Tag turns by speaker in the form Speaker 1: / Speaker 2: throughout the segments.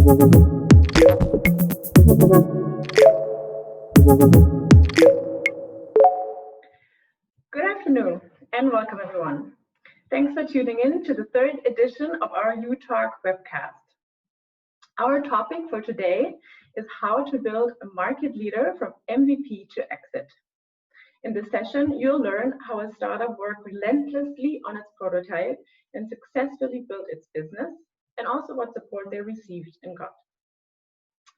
Speaker 1: Good afternoon and welcome everyone. Thanks for tuning in to the third edition of our UTalk webcast. Our topic for today is how to build a market leader from MVP to exit. In this session, you'll learn how a startup worked relentlessly on its prototype and successfully built its business, and also what support they received and got.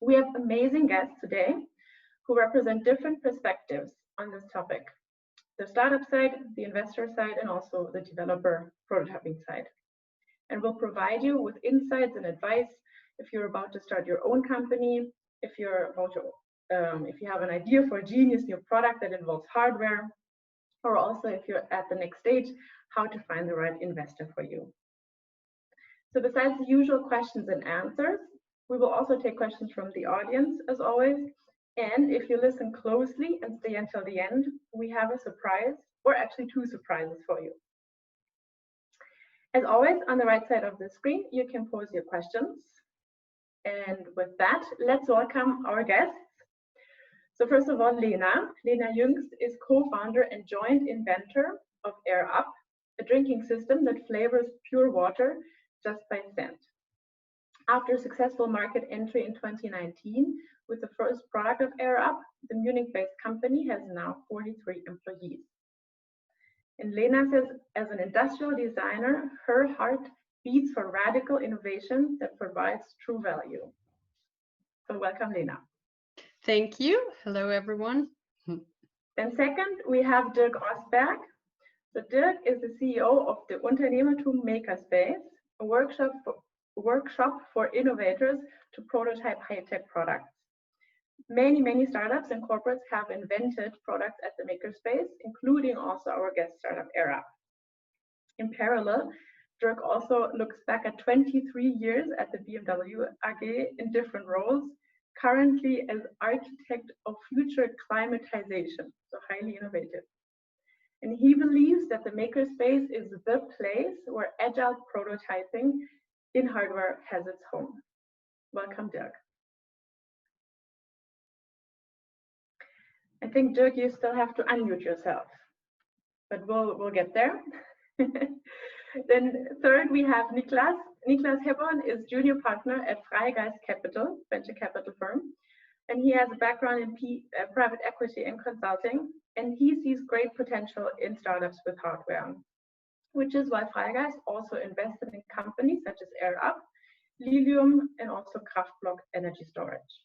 Speaker 1: We have amazing guests today who represent different perspectives on this topic: the startup side, the investor side, and also the developer prototyping side. And we'll provide you with insights and advice if you're about to start your own company, if you have an idea for a genius new product that involves hardware, or also if you're at the next stage, how to find the right investor for you. So besides the usual questions and answers, we will also take questions from the audience as always. And if you listen closely and stay until the end, we have a surprise, or actually two surprises for you. As always, on the right side of the screen, you can pose your questions. And with that, let's welcome our guests. So first of all, Lena Jüngst is co-founder and joint inventor of Air Up, a drinking system that flavors pure water just by scent. After a successful market entry in 2019 with the first product of Air Up, the Munich-based company has now 43 employees. And Lena says, as an industrial designer, her heart beats for radical innovation that provides true value. So welcome, Lena.
Speaker 2: Thank you. Hello, everyone.
Speaker 1: Then second, we have Dirk Osberg. So Dirk is the CEO of the UnternehmerTUM MakerSpace, a workshop for innovators to prototype high-tech products. Many startups and corporates have invented products at the Makerspace, including also our guest startup, Air Up. In parallel, Dirk also looks back at 23 years at the BMW AG in different roles, currently as architect of future climatization, so highly innovative. And he believes that the Makerspace is the place where agile prototyping in hardware has its home. Welcome, Dirk. I think, Dirk, you still have to unmute yourself, but we'll get there. Then third, we have Niklas. Niklas Hebborn is junior partner at Freigeist Capital, venture capital firm, and he has a background in private equity and consulting, and he sees great potential in startups with hardware, which is why Freigeist also invested in companies such as Air Up, Lilium, and also Kraftblock energy storage.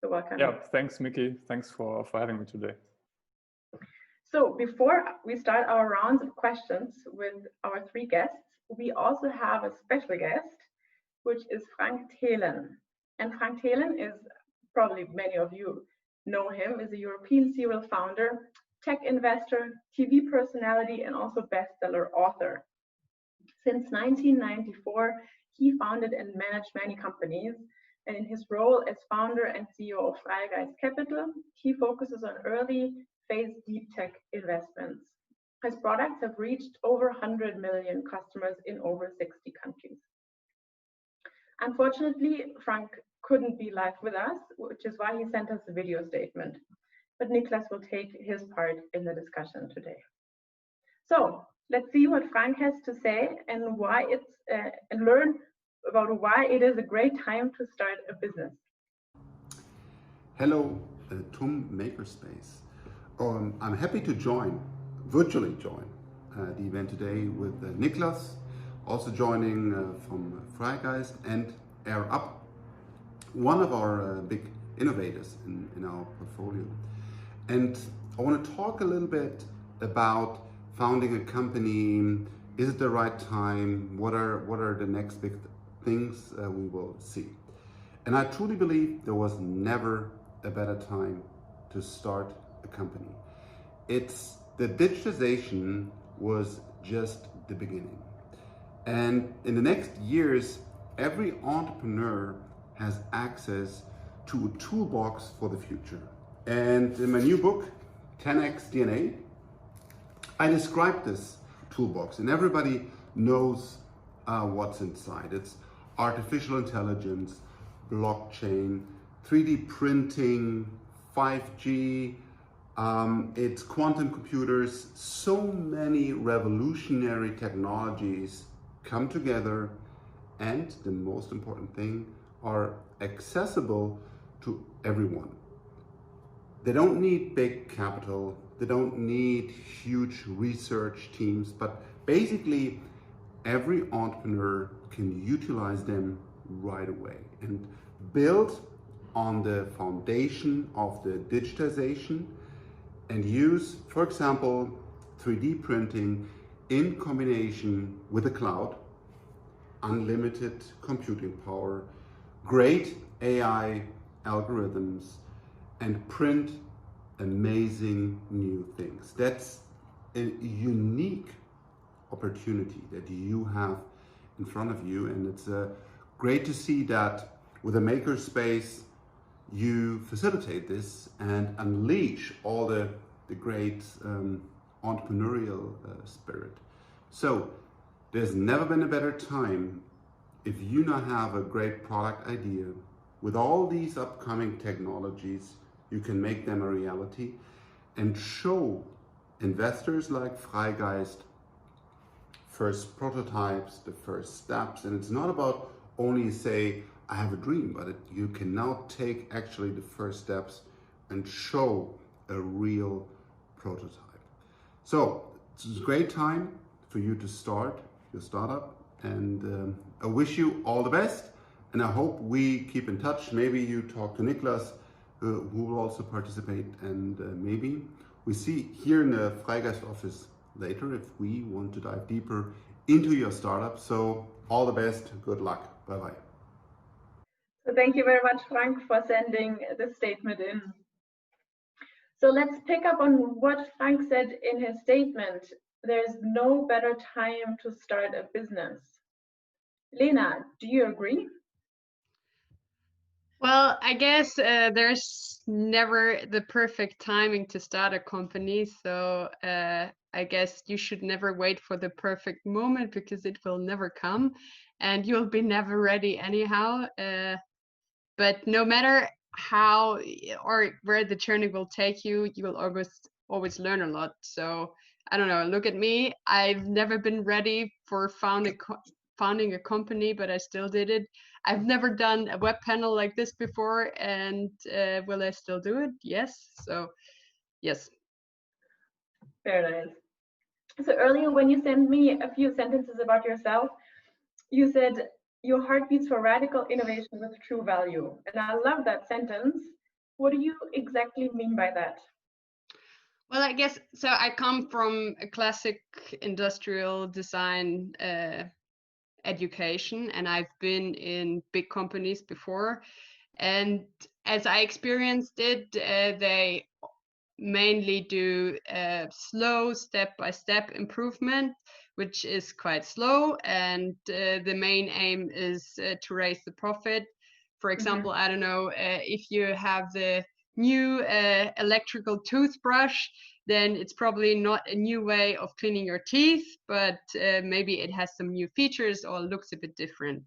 Speaker 1: So welcome.
Speaker 3: Yeah, thanks, Mickey. Thanks for having me today.
Speaker 1: So before we start our rounds of questions with our three guests, we also have a special guest, which is Frank Thelen. And Frank Thelen is, probably many of you know him, is a European serial founder, tech investor, TV personality, and also bestseller author. Since 1994, he founded and managed many companies. And in his role as founder and CEO of Freigeist Capital, he focuses on early phase deep tech investments. His products have reached over 100 million customers in over 60 countries. Unfortunately, Frank couldn't be live with us, which is why he sent us a video statement. But Niklas will take his part in the discussion today. So let's see what Frank has to say and why and learn about why it is a great time to start a business.
Speaker 4: Hello, TUM MakerSpace. I'm happy to virtually join the event today with Niklas, also joining from Freigeist and Air Up, one of our big innovators in our portfolio. And I want to talk a little bit about founding a company. Is it the right time? What are the next big things we will see? And I truly believe there was never a better time to start a company. The digitization was just the beginning. And in the next years, every entrepreneur has access to a toolbox for the future. And in my new book, 10x DNA, I describe this toolbox, and everybody knows what's inside. It's artificial intelligence, blockchain, 3D printing, 5G, it's quantum computers. So many revolutionary technologies come together, and the most important thing, are accessible to everyone. They don't need big capital, they don't need huge research teams, but basically every entrepreneur can utilize them right away and build on the foundation of the digitization and use, for example, 3D printing in combination with the cloud, unlimited computing power, great AI algorithms, and print amazing new things. That's a unique opportunity that you have in front of you, and it's great to see that with a makerspace you facilitate this and unleash all the great entrepreneurial spirit. So there's never been a better time. If you now have a great product idea, with all these upcoming technologies, you can make them a reality and show investors like Freigeist first prototypes, the first steps. And it's not about only say, I have a dream, but you can now take actually the first steps and show a real prototype. So it's a great time for you to start your startup, and I wish you all the best, and I hope we keep in touch. Maybe you talk to Niklas, who will also participate, and maybe we see here in the Freigeist office later if we want to dive deeper into your startup. So all the best, good luck, bye-bye.
Speaker 1: So thank you very much, Frank, for sending this statement in. So let's pick up on what Frank said in his statement. There's no better time to start a business. Lena, do you agree?
Speaker 2: Well, I guess there's never the perfect timing to start a company. So I guess you should never wait for the perfect moment, because it will never come and you'll be never ready anyhow. But no matter how or where the journey will take you, you will always learn a lot. So I don't know, look at me. I've never been ready for founding a company, but I still did it. I've never done a web panel like this before, and will I still do it? Yes. So yes.
Speaker 1: Very nice. So earlier when you sent me a few sentences about yourself, you said your heart beats for radical innovation with true value. And I love that sentence. What do you exactly mean by that?
Speaker 2: Well, I guess so. I come from a classic industrial design education, and I've been in big companies before. And as I experienced it, they mainly do slow step-by-step improvement, which is quite slow. And the main aim is to raise the profit. For example, I don't know, if you have the new electrical toothbrush, then it's probably not a new way of cleaning your teeth, but maybe it has some new features or looks a bit different.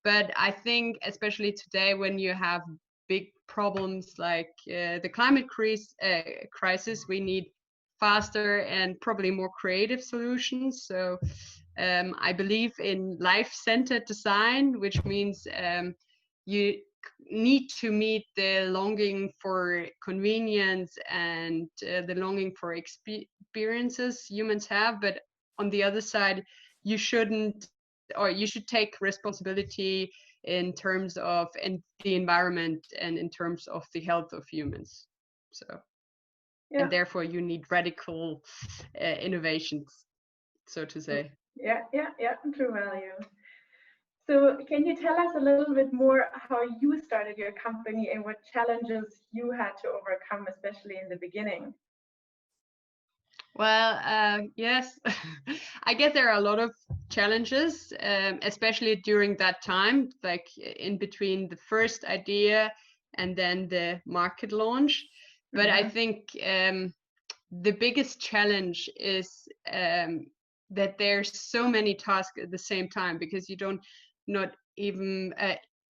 Speaker 2: But I think especially today, when you have big problems like the climate crisis, we need faster and probably more creative solutions. So I believe in life-centered design, which means you need to meet the longing for convenience and the longing for experiences humans have. But on the other side, you shouldn't, or you should take responsibility in terms of the environment and in terms of the health of humans. So, yeah. And therefore you need radical innovations, so to say.
Speaker 1: Yeah, true value. So can you tell us a little bit more how you started your company and what challenges you had to overcome, especially in the beginning?
Speaker 2: Well, yes, I guess there are a lot of challenges, especially during that time, like in between the first idea and then the market launch. But I think the biggest challenge is that there's so many tasks at the same time, because you don't not even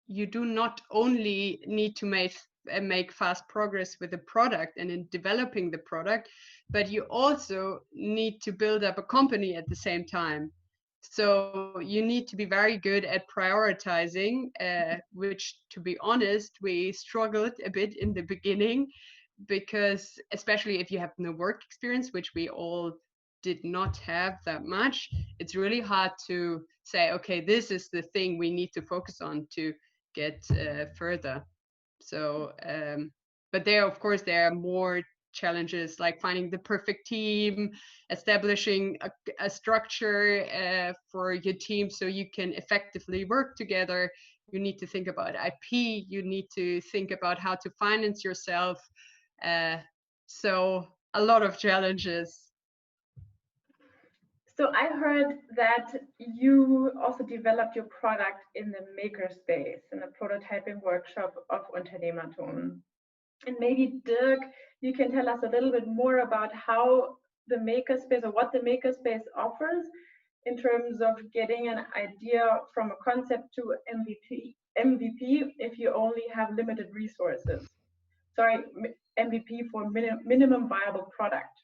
Speaker 2: you do not only need to make fast progress with the product and in developing the product, but you also need to build up a company at the same time. So you need to be very good at prioritizing, which, to be honest, we struggled a bit in the beginning, because especially if you have no work experience, which we all did not have that much, it's really hard to say, okay, this is the thing we need to focus on to get further. So, but there, of course, there are more challenges, like finding the perfect team, establishing a structure for your team so you can effectively work together. You need to think about IP, you need to think about how to finance yourself. So a lot of challenges.
Speaker 1: So I heard that you also developed your product in the makerspace, in the prototyping workshop of UnternehmerTUM. And maybe Dirk, you can tell us a little bit more about how the makerspace, or what the makerspace offers in terms of getting an idea from a concept to MVP if you only have limited resources. Sorry, MVP for minimum viable product.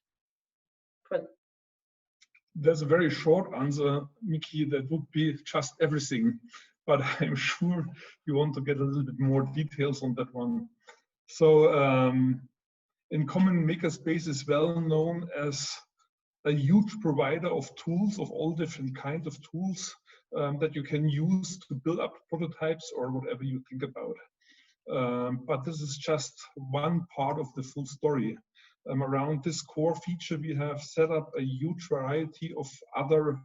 Speaker 5: There's a very short answer, Miki, that would be just everything. But I'm sure you want to get a little bit more details on that one. So in common, makerspace is well known as a huge provider of tools, of all different kinds of tools that you can use to build up prototypes or whatever you think about. But this is just one part of the full story. Around this core feature, we have set up a huge variety of other,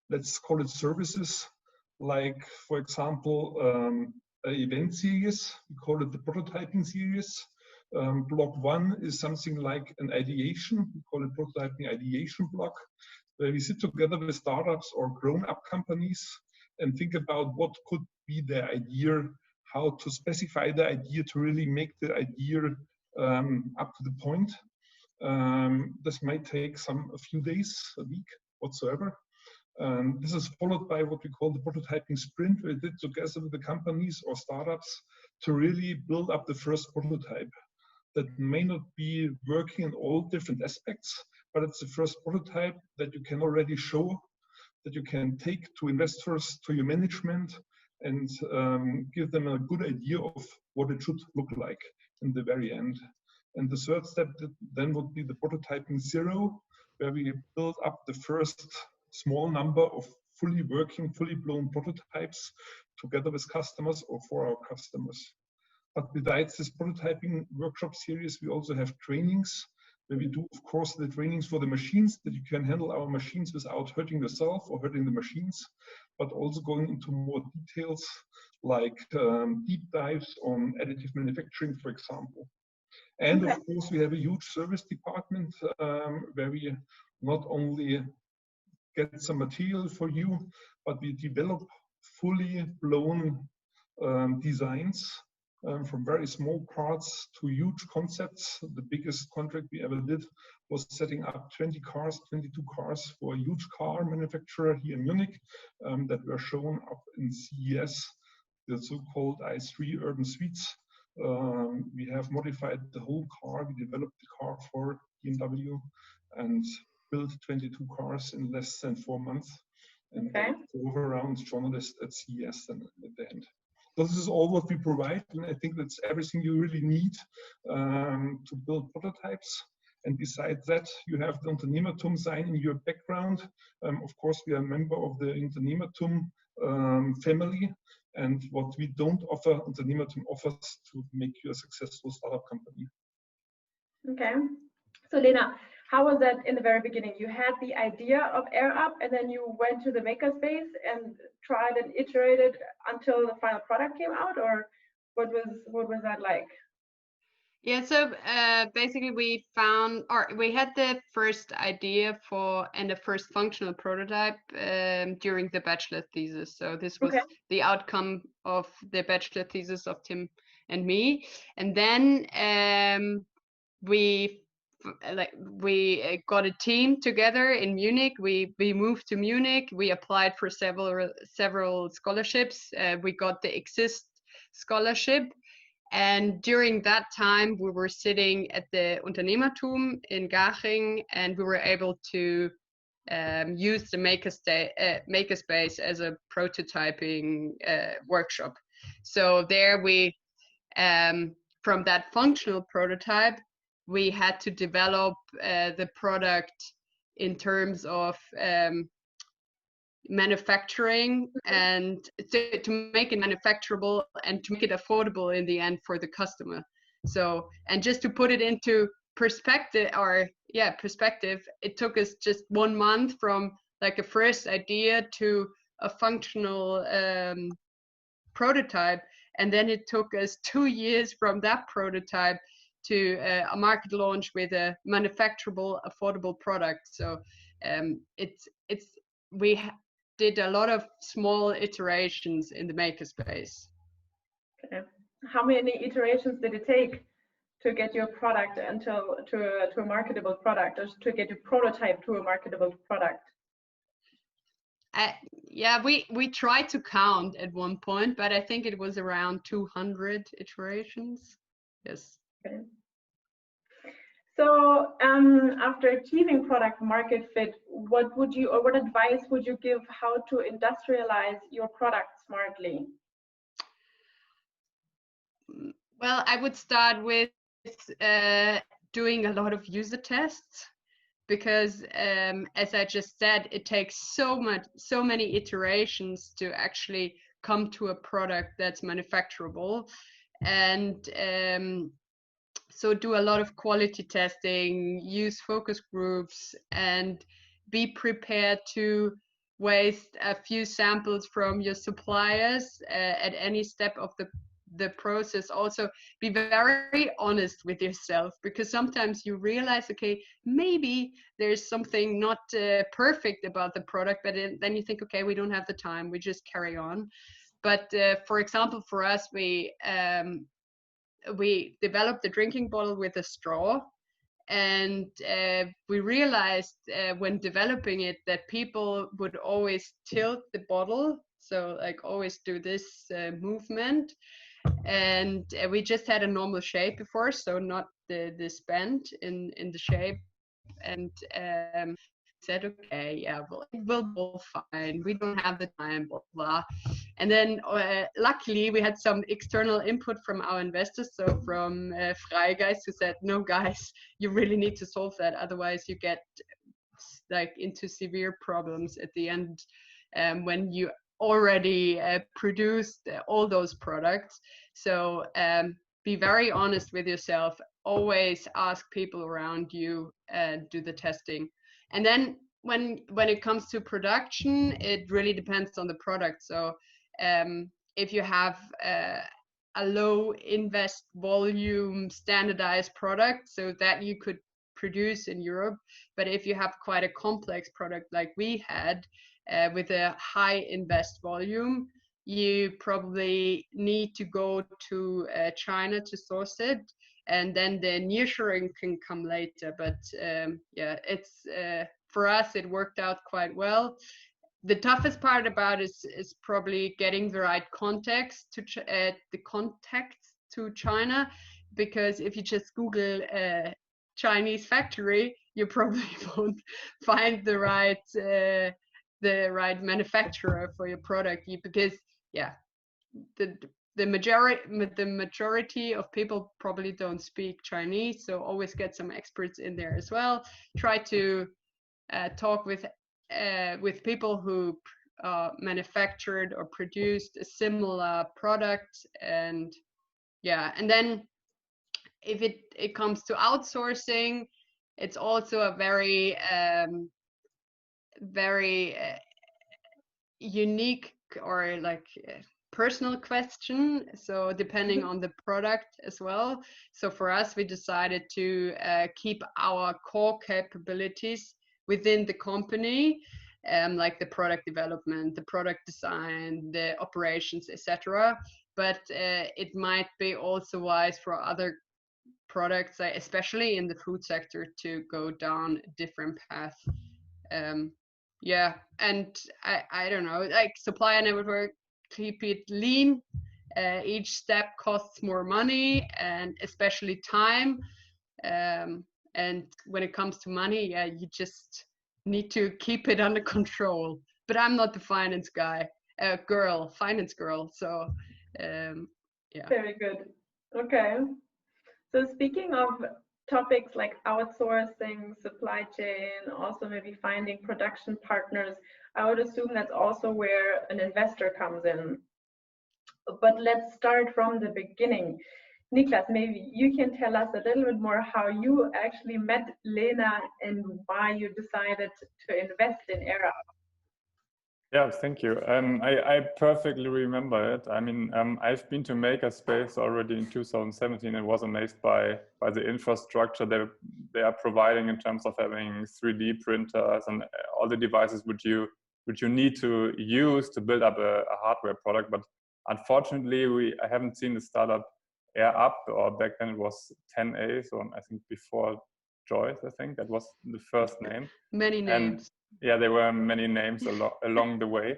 Speaker 5: let's call it services, like, for example, an event series. We call it the prototyping series. Block 1 is something like an ideation. We call it prototyping ideation block, where we sit together with startups or grown-up companies and think about what could be their idea, how to specify the idea to really make the idea up to the point. This might take a few days, a week, whatsoever. This is followed by what we call the prototyping sprint, where we did together with the companies or startups to really build up the first prototype. That may not be working in all different aspects, but it's the first prototype that you can already show, that you can take to investors, to your management, and give them a good idea of what it should look like in the very end. And the third step then would be the prototyping 0, where we build up the first small number of fully working, fully blown prototypes together with customers or for our customers. But besides this prototyping workshop series, we also have trainings where we do, of course, the trainings for the machines, that you can handle our machines without hurting yourself or hurting the machines, but also going into more details like deep dives on additive manufacturing, for example. And of course, we have a huge service department where we not only get some material for you, but we develop fully blown designs from very small parts to huge concepts. The biggest contract we ever did was setting up 22 cars for a huge car manufacturer here in Munich that were shown up in CES, the so-called i3 urban suites. We have modified the whole car. We developed the car for BMW and built 22 cars in less than 4 months. And drove around journalists at CES and at the end. So this is all what we provide, and I think that's everything you really need to build prototypes. And besides that, you have the UnternehmerTUM sign in your background. Of course, we are a member of the UnternehmerTUM family, and what we don't offer, UnternehmerTUM offers to make you a successful startup company.
Speaker 1: Okay, so Lena, how was that in the very beginning? You had the idea of AirUp, and then you went to the makerspace and tried and iterated until the final product came out, or what was that like?
Speaker 2: Yeah, so basically we had the first idea and the first functional prototype during the bachelor thesis. So this was the outcome of the bachelor thesis of Tim and me. And then we like we got a team together in Munich. We moved to Munich. We applied for several scholarships. We got the Exist scholarship, and during that time we were sitting at the UnternehmerTUM in Garching, and we were able to use the MakerSpace as a prototyping workshop. So there we, from that functional prototype, we had to develop the product in terms of manufacturing and to make it manufacturable and to make it affordable in the end for the customer. So, and just to put it into perspective, it took us just 1 month from like a first idea to a functional prototype, and then it took us 2 years from that prototype to a market launch with a manufacturable, affordable product. So we did a lot of small iterations in the MakerSpace.
Speaker 1: Okay. How many iterations did it take to get your product to a marketable product, or to get your prototype to a marketable product?
Speaker 2: Yeah, we tried to count at one point, but I think it was around 200 iterations. Yes.
Speaker 1: Okay. So after achieving product market fit, what advice would you give how to industrialize your product smartly?
Speaker 2: Well, I would start with doing a lot of user tests, because as I just said, it takes so many iterations to actually come to a product that's manufacturable. And so do a lot of quality testing, use focus groups, and be prepared to waste a few samples from your suppliers at any step of the process. Also be very honest with yourself, because sometimes you realize, okay, maybe there's something not perfect about the product, but then you think, okay, we don't have the time, we just carry on. But for example, for us, we developed the drinking bottle with a straw, and we realized when developing it that people would always tilt the bottle, so like always do this movement, and we just had a normal shape before, so not this bend in the shape, and said, okay, yeah, well, it will go fine, we don't have the time, blah blah. And then luckily we had some external input from our investors, so from Freigeist, who said, no guys, you really need to solve that, otherwise you get like into severe problems at the end when you already produced all those products. So be very honest with yourself, always ask people around you, do the testing. And then when it comes to production, it really depends on the product. So if you have a low invest volume standardized product, so that you could produce in Europe, but if you have quite a complex product like we had with a high invest volume, you probably need to go to China to source it, and then the nearshoring can come later. But yeah, it's for us it worked out quite well. The toughest part about it is probably getting the right contacts to China, because if you just Google Chinese factory, you probably won't find the right manufacturer for your product, because yeah, the majority of people probably don't speak Chinese, so always get some experts in there as well. Try to talk with people who manufactured or produced a similar product, and yeah, and then if it comes to outsourcing, it's also a very unique or like personal question, so depending on the product as well. So for us, we decided to keep our core capabilities within the company, like the product development, the product design, the operations, etc. But it might be also wise for other products, especially in the food sector, to go down a different path. Yeah, and I don't know, like supplier network, keep it lean. Each step costs more money and especially time. And when it comes to money, yeah, you just need to keep it under control. But I'm not the finance guy, finance girl. So yeah.
Speaker 1: Very good. Okay. So speaking of topics like outsourcing, supply chain, also maybe finding production partners, I would assume that's also where an investor comes in. But let's start from the beginning. Niklas, maybe you can tell us a little bit more how you actually met Lena and why you decided to invest in ERA.
Speaker 3: Yeah, thank you. I perfectly remember it. I mean, I've been to MakerSpace already in 2017 and was amazed by the infrastructure they are providing in terms of having 3D printers and all the devices which you need to use to build up a hardware product. But unfortunately, I haven't seen the startup AirUp, or back then it was 10A, so I think before Joyce, I think that was the first name.
Speaker 2: Many names.
Speaker 3: Yeah, there were many names along the way,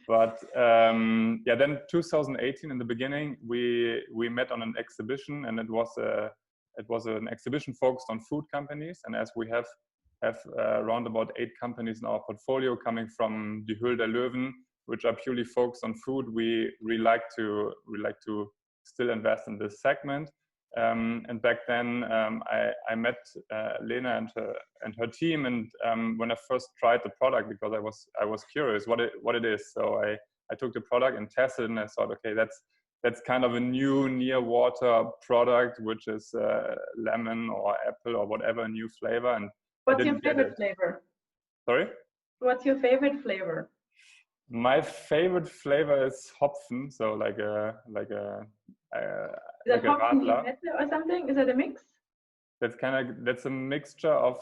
Speaker 3: but yeah, then 2018 in the beginning we met on an exhibition, and it was an exhibition focused on food companies. And as we have around about 8 companies in our portfolio coming from die Höhle der Löwen, which are purely focused on food, we like to still invest in this segment. And back then I met Lena and her team, and when I first tried the product, because I was curious what it is, so I took the product and tested it, and I thought, okay, that's kind of a new near water product, which is lemon or apple or whatever new flavor. And
Speaker 1: what's your favorite flavor?
Speaker 3: Sorry?
Speaker 1: What's your favorite flavor?
Speaker 3: My favorite flavor is Hopfen, so like a
Speaker 1: Is that Hopfen
Speaker 3: Radler
Speaker 1: or something? Is that a mix?
Speaker 3: That's a mixture of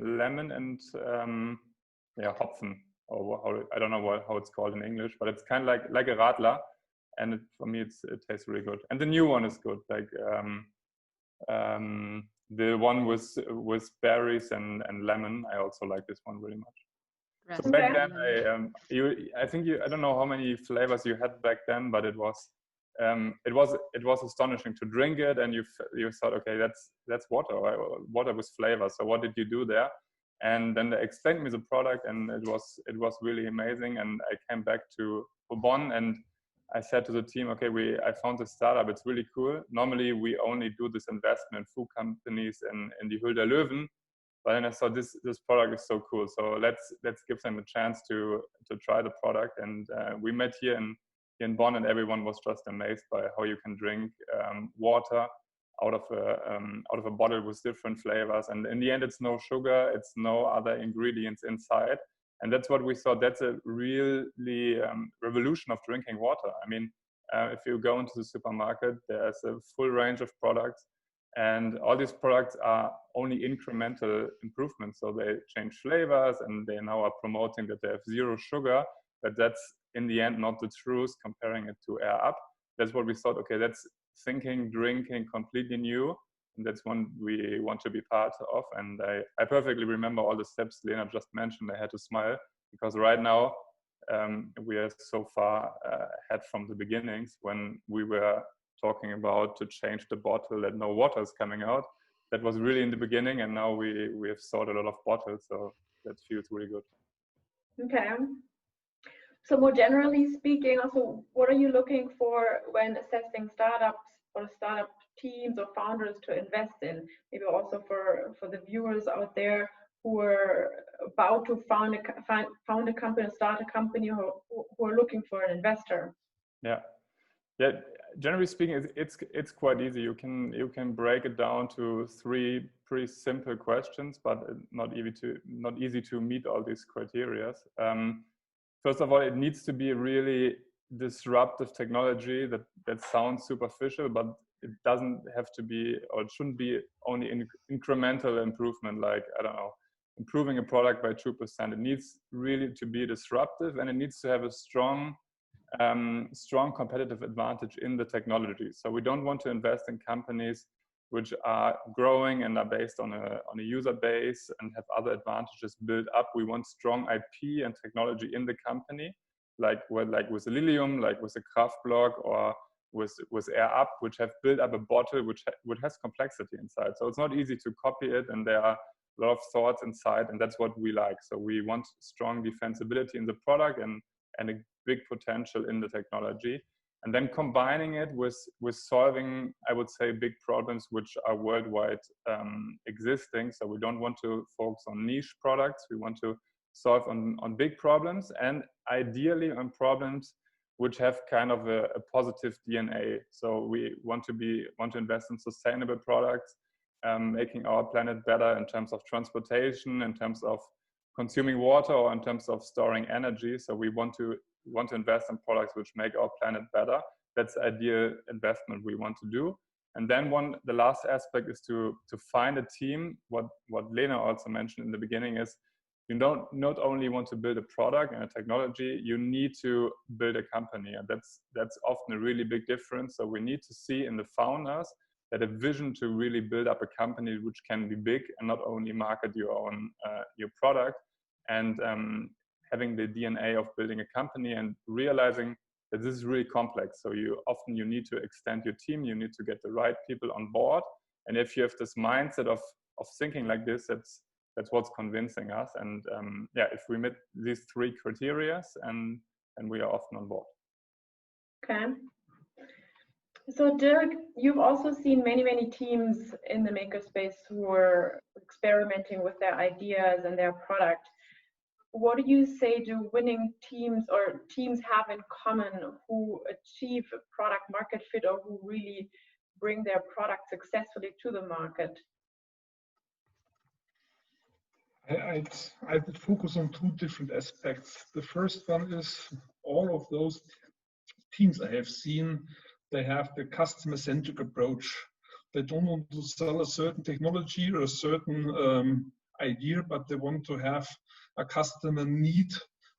Speaker 3: lemon and yeah, Hopfen, or I don't know how it's called in English, but it's kind of like a Radler, and for me it tastes really good. And the new one is good, like the one with berries and lemon. I also like this one really much. So back then, I don't know how many flavors you had back then, but it was astonishing to drink it, and you thought, okay, that's water with flavor. So what did you do there? And then they explained me the product, and it was really amazing. And I came back to Bonn, and I said to the team, okay, I found this startup. It's really cool. Normally we only do this investment in food companies in die Höhle der Löwen. But then I thought this product is so cool, so let's give them a chance to try the product. And we met here in Bonn, and everyone was just amazed by how you can drink water out of a bottle with different flavors. And in the end, it's no sugar, it's no other ingredients inside. And that's what we thought. That's a really revolution of drinking water. I mean, if you go into the supermarket, there's a full range of products. And all these products are only incremental improvements. So they change flavors, and they now are promoting that they have 0 sugar, but that's in the end not the truth, comparing it to AirUp. That's what we thought, okay, that's drinking completely new, and that's one we want to be part of. And I perfectly remember all the steps Lena just mentioned. I had to smile, because right now we are so far ahead from the beginnings when we were talking about to change the bottle that no water is coming out. That was really in the beginning, and now we have sold a lot of bottles, so that feels really good.
Speaker 1: Okay. So more generally speaking, also, what are you looking for when assessing startups or startup teams or founders to invest in? Maybe also for the viewers out there who are about to found a company, start a company, who are looking for an investor.
Speaker 3: Yeah. Generally speaking, it's quite easy. You can break it down to 3 pretty simple questions, but not easy to meet all these criteria. First of all, it needs to be a really disruptive technology that sounds superficial, but it doesn't have to be, or it shouldn't be only incremental improvement, like, I don't know, improving a product by 2%. It needs really to be disruptive, and it needs to have a strong competitive advantage in the technology. So we don't want to invest in companies which are growing and are based on a user base and have other advantages built up. We want strong IP and technology in the company, like with Lilium, like with the Kraft block, or with Air Up, which have built up a bottle which has complexity inside. So it's not easy to copy it, and there are a lot of thoughts inside, and that's what we like. So we want strong defensibility in the product and a big potential in the technology. And then combining it with solving, I would say, big problems which are worldwide existing. So we don't want to focus on niche products. We want to solve on big problems, and ideally on problems which have kind of a positive DNA. So we want to invest in sustainable products, making our planet better in terms of transportation, in terms of consuming water, or in terms of storing energy. So we want to invest in products which make our planet better. That's the ideal investment we want to do. And then the last aspect is to find a team. What Lena also mentioned in the beginning is, you don't not only want to build a product and a technology, you need to build a company. And that's often a really big difference. So we need to see in the founders that a vision to really build up a company which can be big and not only market your product, and having the DNA of building a company and realizing that this is really complex. So you need to extend your team, you need to get the right people on board. And if you have this mindset of thinking like this, that's what's convincing us. And if we meet these three criteria, and we are often on board.
Speaker 1: Okay. So Dirk, you've also seen many teams in the makerspace who are experimenting with their ideas and their product. What do you say do winning teams or teams have in common who achieve product market fit, or who really bring their product successfully to the market?
Speaker 5: I would focus on two different aspects. The first one is all of those teams I have seen, they have the customer-centric approach. They don't want to sell a certain technology or a certain idea, but they want to have a customer need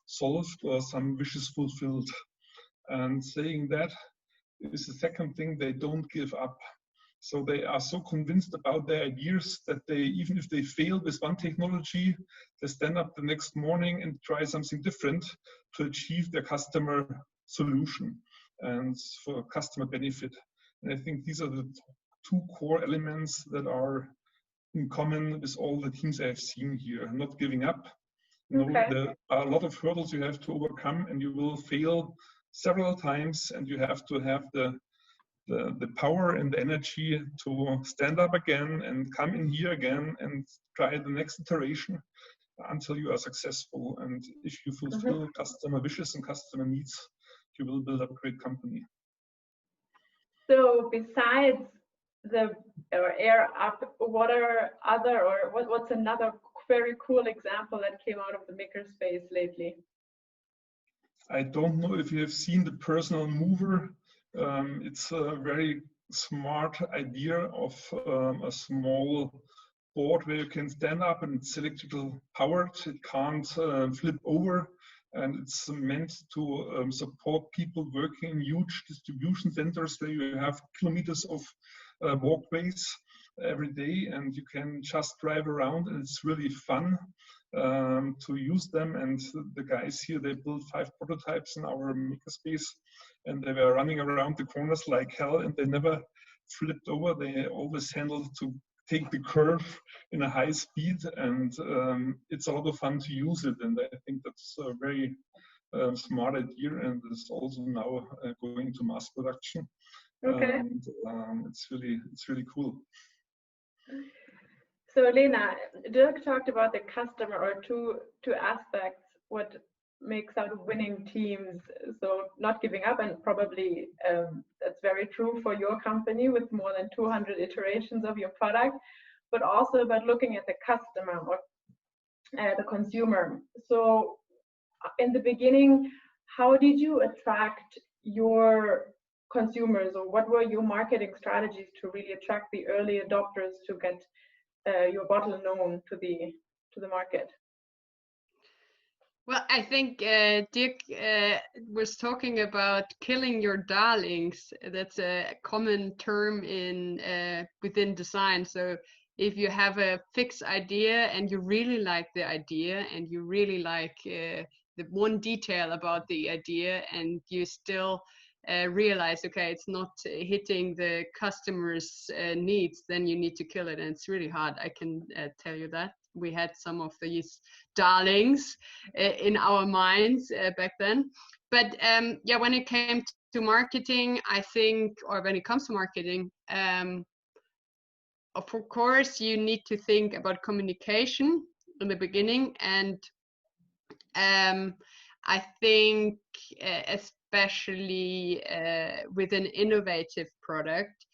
Speaker 5: solved or some wishes fulfilled. And saying that is the second thing, they don't give up. So they are so convinced about their ideas that they, even if they fail with one technology, they stand up the next morning and try something different to achieve their customer solution and for customer benefit. And I think these are the two core elements that are in common with all the teams I have seen here. Not giving up. Okay. There are a lot of hurdles you have to overcome, and you will fail several times, and you have to have the power and the energy to stand up again and come in here again and try the next iteration until you are successful. And if you fulfill customer wishes and customer needs, you will build up a great company.
Speaker 1: So besides the Air Up, what are other, or what's another very cool example that came out of the makerspace lately?
Speaker 5: I don't know if you have seen the personal mover. It's a very smart idea of a small board where you can stand up, and it's electrical powered. It can't flip over, and it's meant to support people working in huge distribution centers where you have kilometers of walkways every day, and you can just drive around, and it's really fun to use them. And the guys here, they built 5 prototypes in our makerspace, and they were running around the corners like hell, and they never flipped over. They always handled to take the curve in a high speed, and it's a lot of fun to use it. And I think that's a very smart idea, and it's also now going to mass production.
Speaker 1: Okay.
Speaker 5: And it's really cool.
Speaker 1: So Lena, Dirk talked about the customer, or two aspects, what makes out winning teams. So not giving up, and probably that's very true for your company with more than 200 iterations of your product, but also about looking at the customer or the consumer. So in the beginning, how did you attract your consumers, or what were your marketing strategies to really attract the early adopters to get your bottle known to the market?
Speaker 2: Well, I think Dirk was talking about killing your darlings. That's a common term in within design. So if you have a fixed idea and you really like the idea and you really like the one detail about the idea and you still realize, okay, it's not hitting the customer's needs, then you need to kill it. And it's really hard. I can tell you that. We had some of these darlings in our minds back then. But yeah, when it came to marketing, I think, or when it comes to marketing, of course, you need to think about communication in the beginning. And I think especially with an innovative product,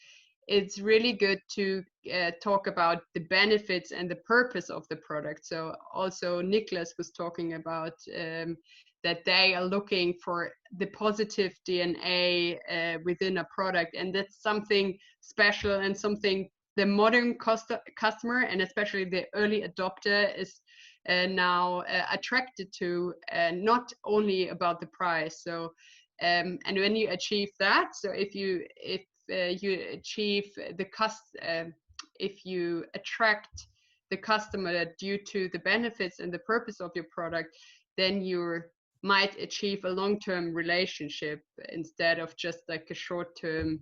Speaker 2: it's really good to talk about the benefits and the purpose of the product. So also Niklas was talking about that they are looking for the positive DNA within a product. And that's something special and something the modern customer and especially the early adopter is now attracted to, not only about the price. So and when you achieve that, so if you achieve the if you attract the customer due to the benefits and the purpose of your product, then you might achieve a long-term relationship instead of just like a short-term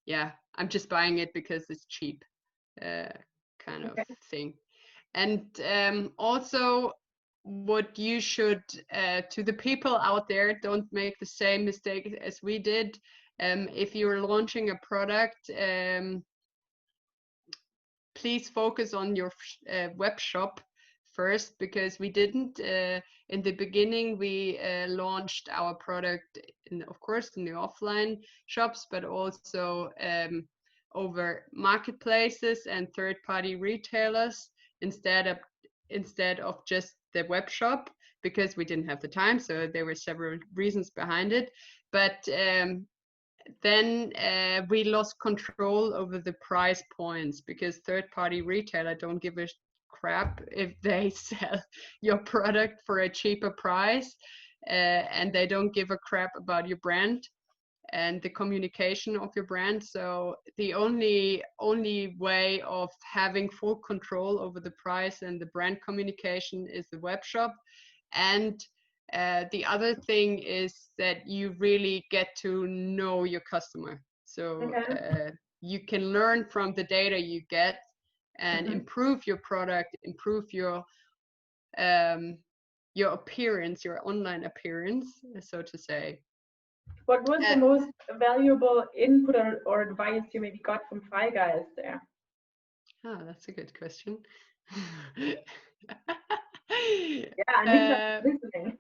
Speaker 2: yeah, I'm just buying it because it's cheap kind of thing. And also what you should to the people out there, don't make the same mistake as we did. If you're launching a product, please focus on your web shop first, because we didn't. In the beginning, we launched our product, of course, in the offline shops, but also over marketplaces and third-party retailers instead of just the web shop, because we didn't have the time. So there were several reasons behind it. But then we lost control over the price points, because third-party retailer don't give a crap if they sell your product for a cheaper price, and they don't give a crap about your brand and the communication of your brand. So the only way of having full control over the price and the brand communication is the web shop. And the other thing is that you really get to know your customer. So you can learn from the data you get and improve your product, improve your appearance, your online appearance, so to say.
Speaker 1: What was the most valuable input or advice you maybe got from Freigeist there?
Speaker 2: Oh, that's a good question.
Speaker 1: Yeah, listening.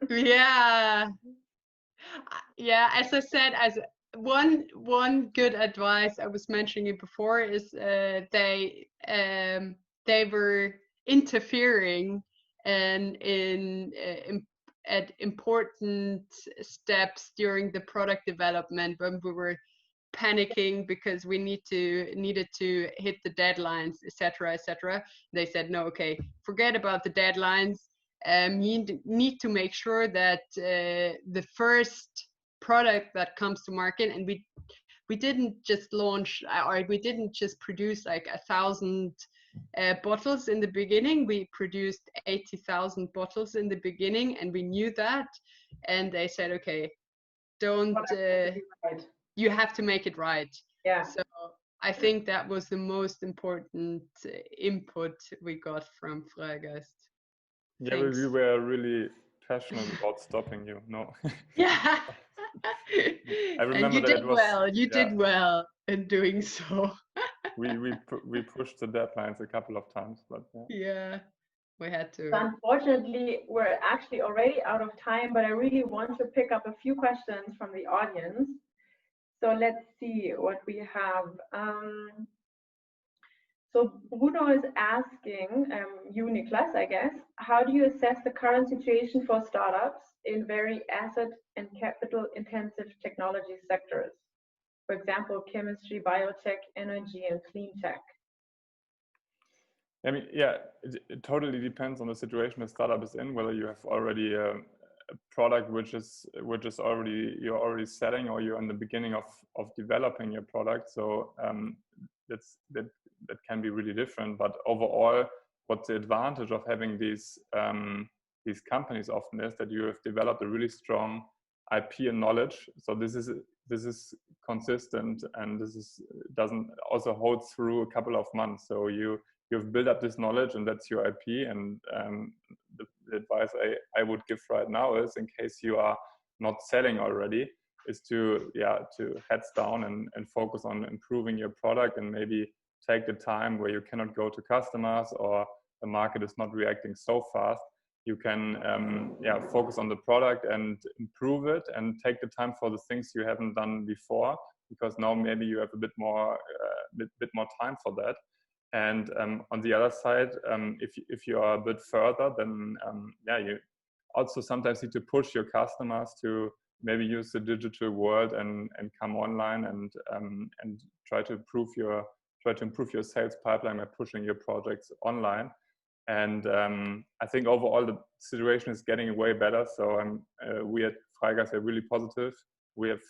Speaker 2: Yeah, as I said, as one good advice I was mentioning it before is they were interfering and at important steps during the product development when we were panicking because we needed to hit the deadlines, etc., etc. They said, no, okay, forget about the deadlines. You need to make sure that the first product that comes to market, and we didn't just launch, or we didn't just produce like 1,000 bottles in the beginning. We produced 80,000 bottles in the beginning, and we knew that. And they said, okay, don't you have to make it right.
Speaker 1: Yeah.
Speaker 2: So I think that was the most important input we got from Freigeist.
Speaker 3: Yeah, we were really passionate about stopping you. No.
Speaker 2: Yeah.
Speaker 3: I remember
Speaker 2: and you
Speaker 3: that
Speaker 2: did
Speaker 3: it was,
Speaker 2: well. You did well in doing so.
Speaker 3: we pushed the deadlines a couple of times, but
Speaker 2: yeah, we had to.
Speaker 1: So unfortunately, we're actually already out of time, but I really want to pick up a few questions from the audience. So let's see what we have. So Bruno is asking, you, Niklas, I guess, how do you assess the current situation for startups in very asset and capital intensive technology sectors? For example, chemistry, biotech, energy, and clean tech.
Speaker 3: I mean, yeah, it totally depends on the situation a startup is in, whether you have already a product which is already you're already selling, or you're in the beginning of developing your product. So that can be really different. But overall, what's the advantage of having these companies often is that you have developed a really strong IP and knowledge. So this is consistent, and doesn't also hold through a couple of months. So you've built up this knowledge, and that's your IP. And the advice I would give right now is, in case you are not selling already, is to heads down and focus on improving your product, and maybe take the time where you cannot go to customers or the market is not reacting so fast. You can focus on the product and improve it, and take the time for the things you haven't done before, because now maybe you have a bit more time for that. And on the other side, if you are a bit further, then you also sometimes need to push your customers to maybe use the digital world and come online and try to improve your sales pipeline by pushing your projects online. And I think overall the situation is getting way better. So we at Freigeist are really positive. We have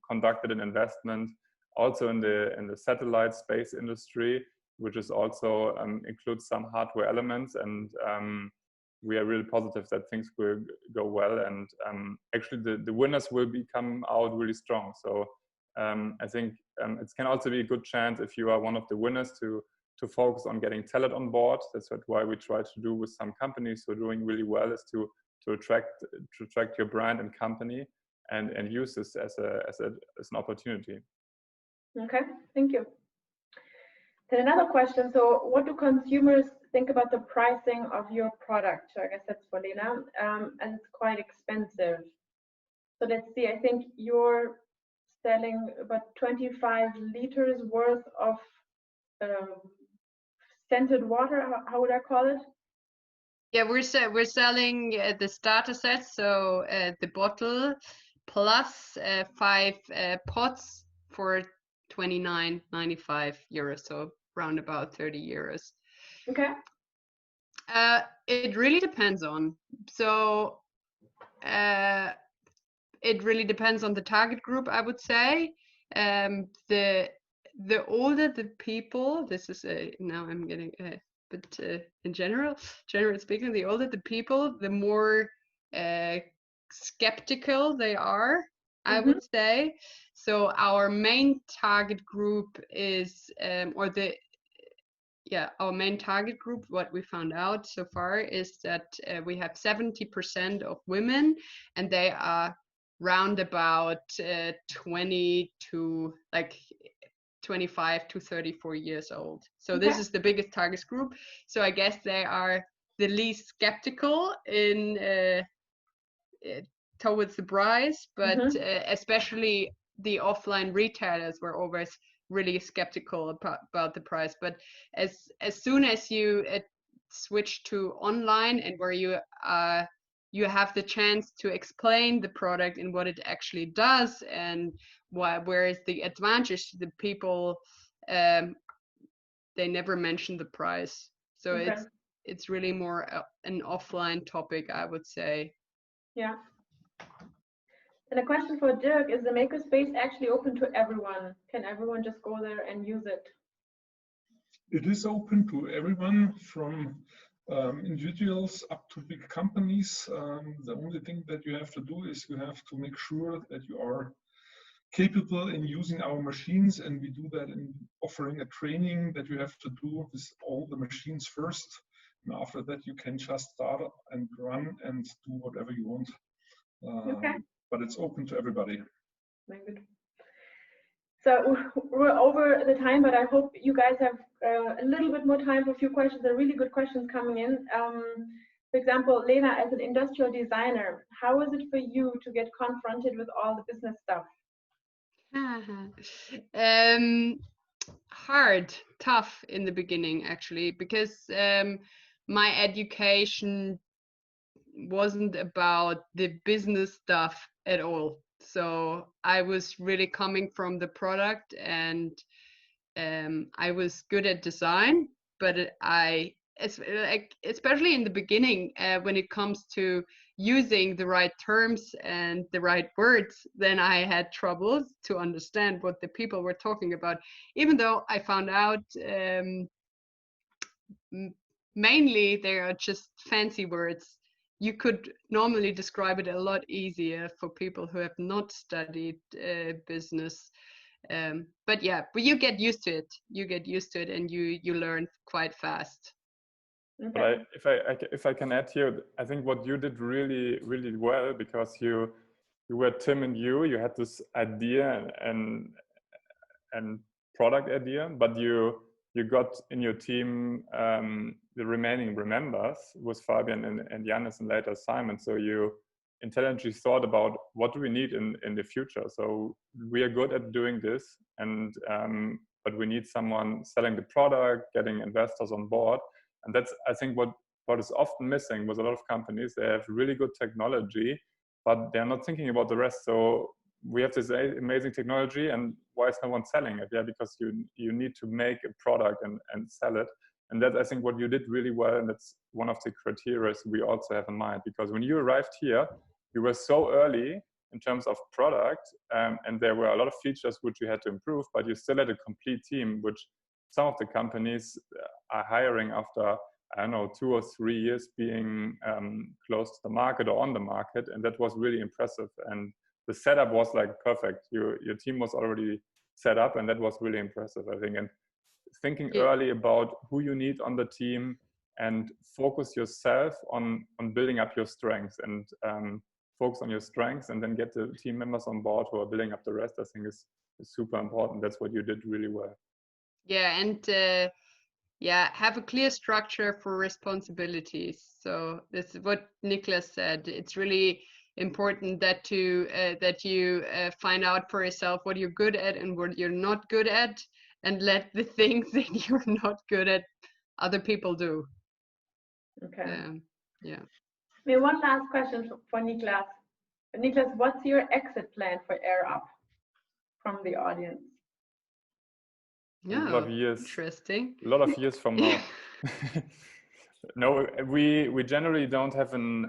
Speaker 3: conducted an investment also in the satellite space industry, which is also includes some hardware elements, and we are really positive that things will go well. And actually the winners will come out really strong. So I think it can also be a good chance, if you are one of the winners, to focus on getting talent on board. That's why we try to do with some companies who are doing really well, is to attract your brand and company and use this as an opportunity.
Speaker 1: Okay, thank you. Then another question. So what do consumers think about the pricing of your product? So I guess that's for Lena, and it's quite expensive. So let's see, I think you're selling about 25 liters worth of scented water. How would I call it?
Speaker 2: Yeah, we're selling the starter set, so the bottle plus 5 pots for 29.95 euros, so around about 30 euros.
Speaker 1: Okay.
Speaker 2: It really depends on. So it really depends on the target group, I would say. The older the people, this is now I'm getting but in general speaking, the older the people, the more skeptical they are, I would say. So our main target group is our main target group, what we found out so far is that we have 70% of women, and they are round about 20 to 25 to 34 years old. So this is the biggest target group. So I guess they are the least skeptical in towards the price, but especially the offline retailers were always really skeptical about the price. But as soon as you switch to online, and where you have the chance to explain the product and what it actually does, and where is the advantage to the people, they never mention the price. So it's really more an offline topic, I would say.
Speaker 1: Yeah. And a question for Dirk, is the makerspace actually open to everyone? Can everyone just go there and use it?
Speaker 5: It is open to everyone, from individuals up to big companies. The only thing that you have to do is you have to make sure that you are capable in using our machines, and we do that in offering a training that you have to do with all the machines first, and after that you can just start and run and do whatever you want. But it's open to everybody.
Speaker 1: Very good. So we're over the time, but I hope you guys have a little bit more time for a few questions. There are really good questions coming in. For example, Lena, as an industrial designer, how is it for you to get confronted with all the business stuff?
Speaker 2: Hard, tough in the beginning, actually, because my education wasn't about the business stuff at all. So I was really coming from the product, and I was good at design, but especially in the beginning, when it comes to using the right terms and the right words, then I had troubles to understand what the people were talking about, even though I found out mainly they are just fancy words. You could normally describe it a lot easier for people who have not studied business. But you get used to it. You get used to it, and you learn quite fast.
Speaker 3: Okay. But if I can add here, I think what you did really well, because you were Tim and you had this idea and product idea, but you got in your team the remaining members with Fabian and Janis and later Simon. So you intelligently thought about what do we need in the future. So we are good at doing this, and but we need someone selling the product, getting investors on board. And that's, I think, what is often missing with a lot of companies. They have really good technology, but they're not thinking about the rest. So we have this amazing technology, and why is no one selling it? Yeah, because you need to make a product and sell it. And that's, I think, what you did really well, and that's one of the criteria we also have in mind. Because when you arrived here, you were so early in terms of product, and there were a lot of features which you had to improve, but you still had a complete team, which some of the companies are hiring after, I don't know, 2 or 3 years being close to the market or on the market. And that was really impressive. And the setup was like perfect. Your team was already set up, and that was really impressive, I think. And thinking early about who you need on the team, and focus yourself on building up your strengths, and focus on your strengths, and then get the team members on board who are building up the rest, I think is super important. That's what you did really well.
Speaker 2: Yeah, and have a clear structure for responsibilities. So this is what Niklas said. It's really important that you find out for yourself what you're good at and what you're not good at, and let the things that you're not good at other people do.
Speaker 1: Okay.
Speaker 2: Yeah.
Speaker 1: Maybe one last question for Niklas. Niklas, what's your exit plan for AirUp from the audience?
Speaker 2: Yeah,
Speaker 3: a lot of years,
Speaker 2: interesting.
Speaker 3: A lot of years from now. No, we generally don't have an,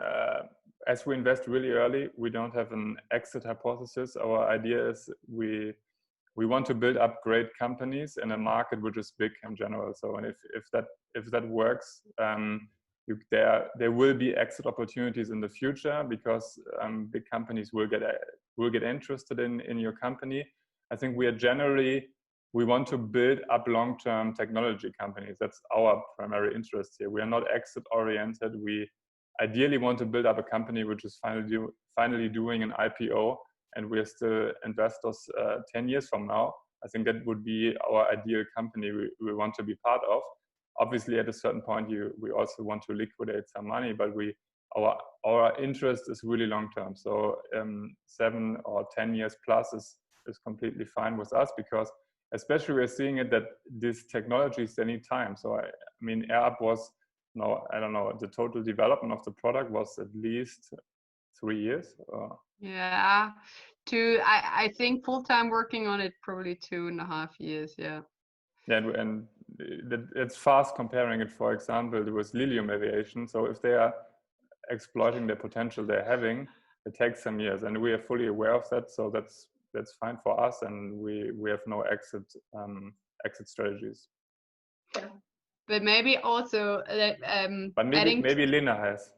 Speaker 3: as we invest really early, we don't have an exit hypothesis. Our idea is we want to build up great companies in a market which is big in general. So, and if that works, there will be exit opportunities in the future, because big companies will get interested in your company. I think we want to build up long-term technology companies. That's our primary interest here. We are not exit-oriented. We ideally want to build up a company which is finally doing an IPO, and we are still investors 10 years from now. I think that would be our ideal company we want to be part of. Obviously, at a certain point, we also want to liquidate some money, but our interest is really long-term. So 7 or 10 years plus is completely fine with us, because especially we're seeing it that these technologies, they need time. So I mean, AirUp was, I don't know, the total development of the product was at least 3 years.
Speaker 2: Yeah, I think full-time working on it, probably 2.5 years. Yeah.
Speaker 3: And it's fast comparing it, for example, with Lilium Aviation. So if they are exploiting the potential they're having, it takes some years, and we are fully aware of that. So that's fine for us, and we have no exit strategies.
Speaker 1: Yeah.
Speaker 2: But maybe also
Speaker 3: but maybe Lina has.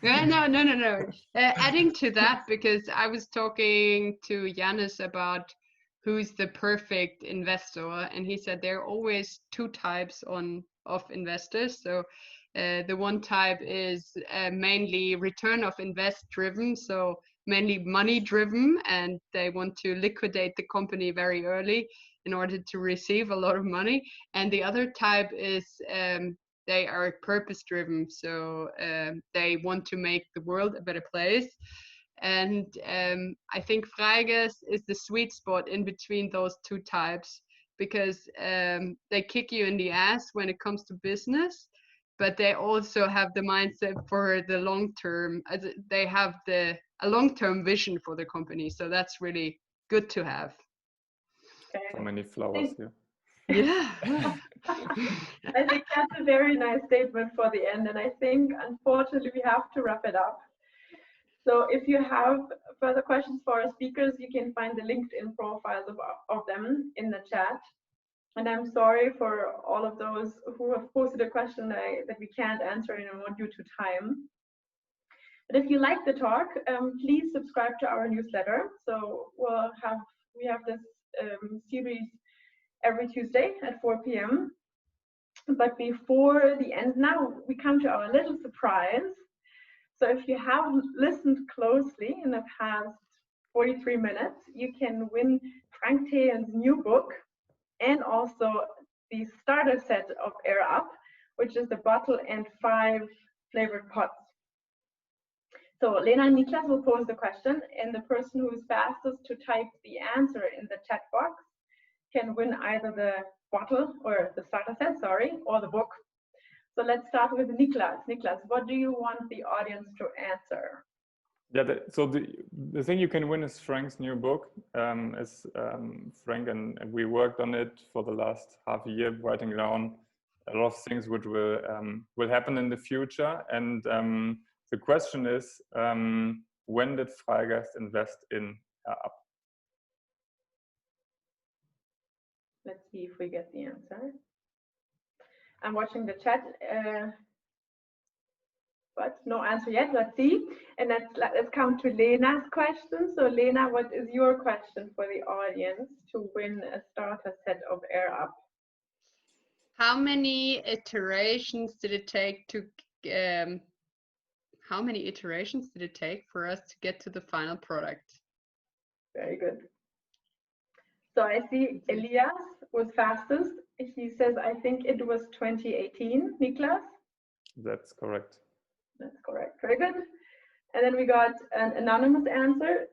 Speaker 2: No. Adding to that, because I was talking to Janis about who's the perfect investor, and he said there are always 2 types of investors. So the one type is mainly return of invest driven, so mainly money driven, and they want to liquidate the company very early in order to receive a lot of money. And the other type is they are purpose driven, so they want to make the world a better place. And I think Freigeist is the sweet spot in between those 2 types, because they kick you in the ass when it comes to business, but they also have the mindset for the long term. They have a long-term vision for the company, so that's really good to have.
Speaker 3: So many flowers here.
Speaker 2: Yeah.
Speaker 1: I think that's a very nice statement for the end, and I think unfortunately we have to wrap it up. So if you have further questions for our speakers, you can find the LinkedIn profiles of them in the chat. And I'm sorry for all of those who have posted a question that we can't answer anymore due to time. But if you like the talk, please subscribe to our newsletter. So we have this series every Tuesday at 4 p.m. But before the end now, we come to our little surprise. So if you have listened closely in the past 43 minutes, you can win Frank Thelen's new book and also the starter set of Air Up, which is the bottle and 5 flavored pots. So Lena and Niklas will pose the question, and the person who is fastest to type the answer in the chat box can win either the bottle or the starter set, or the book. So let's start with Niklas. Niklas, what do you want the audience to answer?
Speaker 3: Yeah, so the thing you can win is Frank's new book. Frank and we worked on it for the last half a year, writing down a lot of things which will happen in the future. And the question is, when did Freigeist invest in Up?
Speaker 1: Let's see if we get the answer. I'm watching the chat, but no answer yet. Let's see. And let's come to Lena's question. So Lena, what is your question for the audience to win a starter set of Air Up?
Speaker 2: How many iterations did it take for us to get to the final product?
Speaker 1: Very good. So I see Elias was fastest. He says, I think it was 2018, Niklas?
Speaker 3: That's correct.
Speaker 1: That's correct. Very good. And then we got an anonymous answer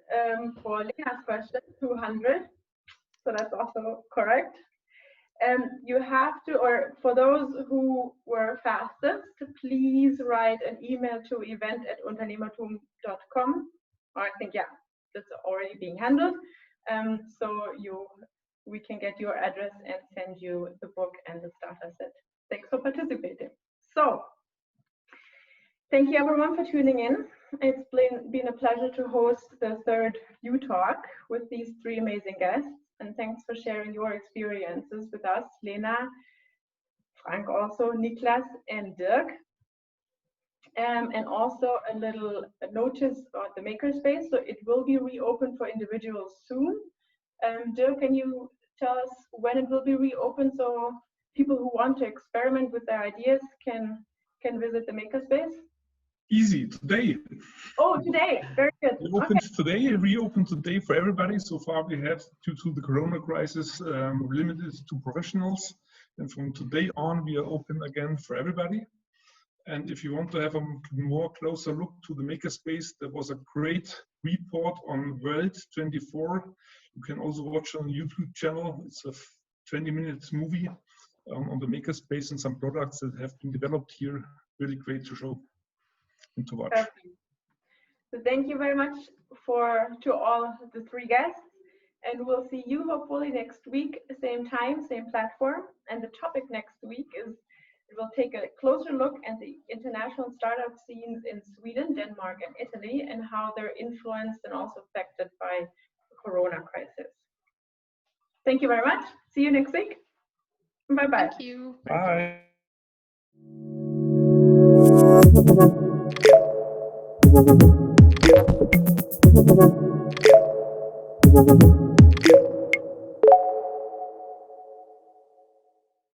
Speaker 1: for Lena's question, 200. So that's also correct. You have to, or for those who were fastest, please write an email to event@UnternehmerTUM.com. Or I think, yeah, that's already being handled. So we can get your address and send you the book and the starter set. Thanks for participating. So, thank you everyone for tuning in. It's been a pleasure to host the third U Talk with these 3 amazing guests. And thanks for sharing your experiences with us, Lena, Frank also, Niklas and Dirk. And also a little notice about the Makerspace. So it will be reopened for individuals soon. Dirk, can you tell us when it will be reopened so people who want to experiment with their ideas can visit the Makerspace?
Speaker 5: Easy, today.
Speaker 1: Oh, today. Very good.
Speaker 5: It opens today, reopened today for everybody. So far we have, due to the corona crisis, limited to professionals. And from today on, we are open again for everybody. And if you want to have a more closer look to the Makerspace, there was a great report on World 24. You can also watch on the YouTube channel. It's a 20-minute movie on the Makerspace and some products that have been developed here. Really great to show and to watch.
Speaker 1: Perfect. So thank you very much to all the 3 guests. And we'll see you hopefully next week, same time, same platform. And the topic next week is we'll take a closer look at the international startup scenes in Sweden, Denmark, and Italy, and how they're influenced and also affected by the corona crisis. Thank you very much. See you next week. Bye-bye.
Speaker 2: Thank you.
Speaker 5: Bye.